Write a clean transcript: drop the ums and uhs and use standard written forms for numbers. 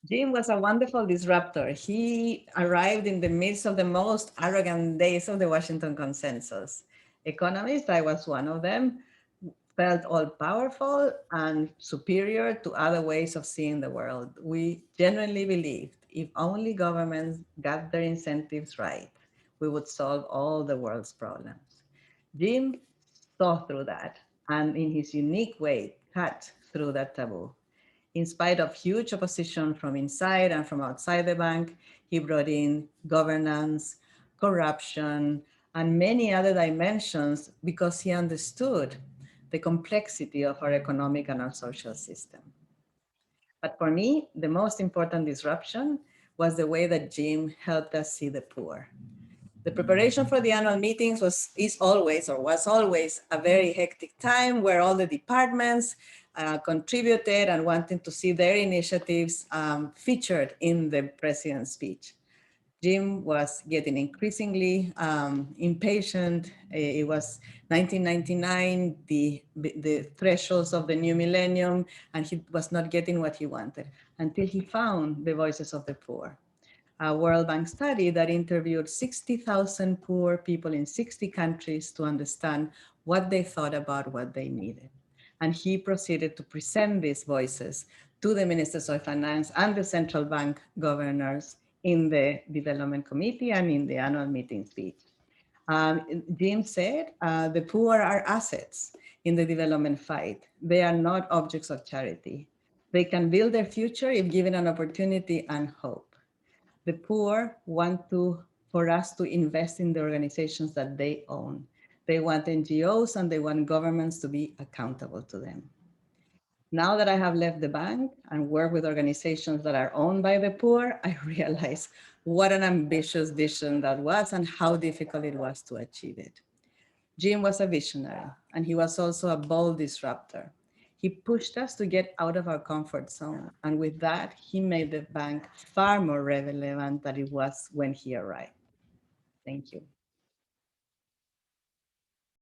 Jim was a wonderful disruptor. He arrived in the midst of the most arrogant days of the Washington Consensus. Economists, I was one of them, felt all powerful and superior to other ways of seeing the world. We genuinely believed if only governments got their incentives right, we would solve all the world's problems. Jim saw through that and, in his unique way, cut through that taboo. In spite of huge opposition from inside and from outside the bank, he brought in governance, corruption, and many other dimensions because he understood the complexity of our economic and our social system. But for me, the most important disruption was the way that Jim helped us see the poor. The preparation for the annual meetings is always or was always a very hectic time where all the departments contributed and wanted to see their initiatives featured in the president's speech. Jim was getting increasingly impatient. It was 1999, the thresholds of the new millennium, and he was not getting what he wanted until he found the voices of the poor. A World Bank study that interviewed 60,000 poor people in 60 countries to understand what they thought about what they needed. And he proceeded to present these voices to the ministers of finance and the central bank governors in the development committee and in the annual meeting speech. Jim said, the poor are assets in the development fight. They are not objects of charity. They can build their future if given an opportunity and hope. The poor want for us to invest in the organizations that they own. They want NGOs and they want governments to be accountable to them. Now that I have left the bank and work with organizations that are owned by the poor, I realize what an ambitious vision that was and how difficult it was to achieve it. Jim was a visionary, and he was also a bold disruptor. He pushed us to get out of our comfort zone, and with that, he made the bank far more relevant than it was when he arrived. Thank you.